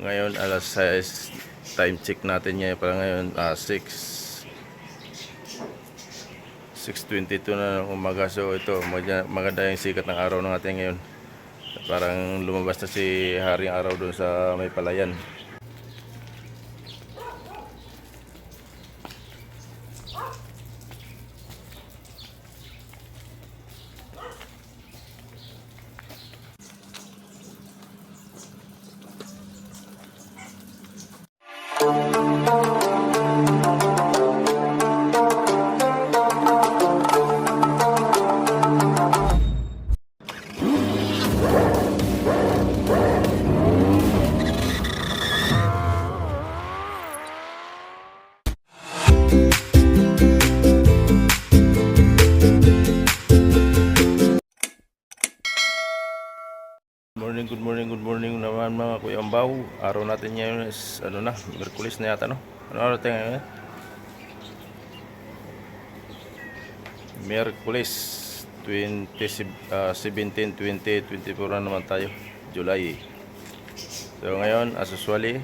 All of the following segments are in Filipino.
Ngayon alas 6, time check natin ngayon para ngayon 6:22 na ng umaga. So ito maganda yung sikat ng araw ng ating ngayon. Parang lumabas na si Haring Araw doon sa may palayan. Good morning naman mga Kuya Ambaw. Araw natin ngayon is Miyerkules na yata, no? Ano araw tayo ngayon? Miyerkules 17, 20, 24 na naman tayo, July. So ngayon, as usually,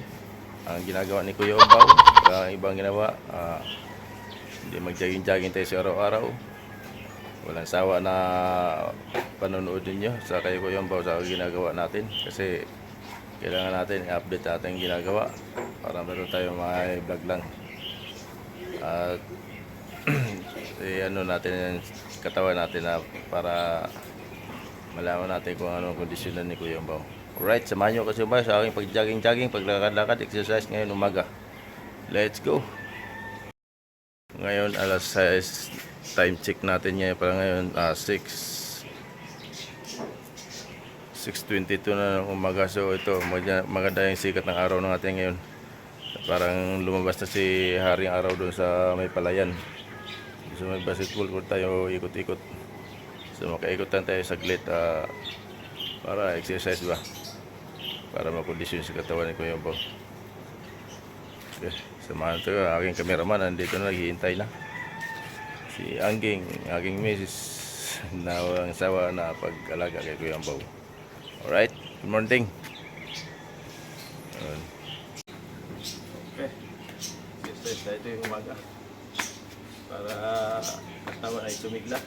ang ginagawa ni Kuya Ambaw, ang ibang ginawa, hindi mag-jogging tayo sa araw-araw. Walang sawa na panonood ninyo sa kay Kuya Ambaw sa ginagawa natin, kasi kailangan natin i-update natin yung ginagawa para meron tayo mga vlog lang at natin yung katawan natin na para malaman natin kung anong kondisyon ni Kuya Ambaw. Alright, samahan nyo kasi ba sa aking pag-jogging, paglakad-lakad, exercise ngayon umaga. Let's go! Ngayon alas 6, time check natin ngayon para ngayon 6:22 na ng umaga. So ito maganda yung sikat ng araw ng ating ngayon. Parang lumabas na si Haring Araw doon sa may palayan. So may basketball court tayo, ikot-ikot. So makaikot lang tayo saglit para exercise ba, para makondisyon sa katawan ni Kuya Ambaw. Okay, samahan ito aking cameraman, nandito na, naghihintay na si Angging, aking misis na walang sawa na pag-alaga kay Kuya Ambaw. Alright, good morning. Okay, exercise tayo ito yung umaga para katawan ay sumigla.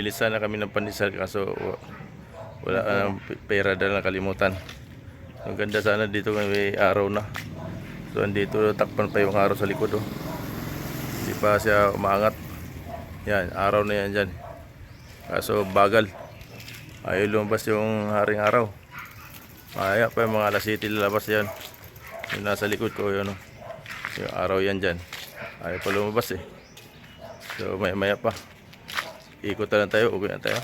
bumili sana kami ng pandesal kaso wala pera dahil nakalimutan. Ang ganda sana dito may araw na. So andito takpan pa yung araw sa likod oh. Hindi pa siya umaangat. Yan, araw na yan dyan. Kaso bagal. Ayaw lumabas yung haring araw. Maya pa yung mga alas 7 lalabas yan. Yung nasa likod ko yun oh. Yung araw yan dyan. Ayaw pa lumabas eh. So maya pa. Ikot na lang tayo, uwi na tayo.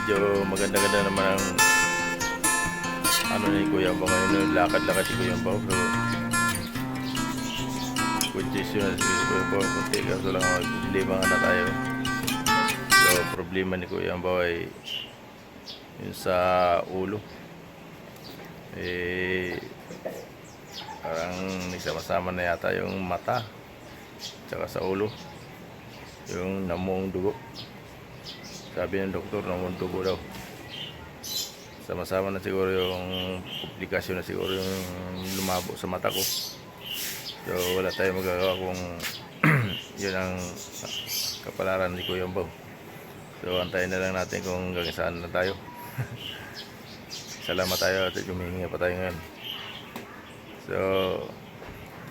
Medyo maganda-ganda naman ang ano ni Kuya Ambao ngayon, lakad-lakad si Kuya Ambao. So congestion si Kuya Ambao kunti kaso lang mag-lima na tayo. So problema ni Kuya Ambao ay yung sa ulo. Parang nagsama-sama na yata yung mata tsaka sa ulo yung namuong dugo. Sabi ng doktor namuong dugo daw. Sama-sama na siguro yung komplikasyon na siguro yung lumabo sa mata ko. So wala tayong magagawa kung yun ang kapalaran ni Kuya Ambao. So antayin na lang natin kung hanggang saan na tayo. Salamat tayo at humihinga pa tayo ngayon. So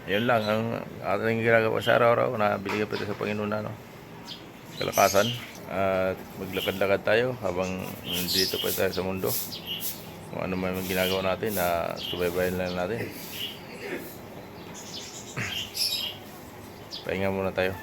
yun lang ang ating ginagawa sa araw-araw na binigyan pa ito sa Panginoon na kalakasan. At maglakad-lakad tayo habang nandito pa tayo sa mundo. Kung ano man yung ginagawa natin na subaybayan lang natin. Pahinga muna tayo.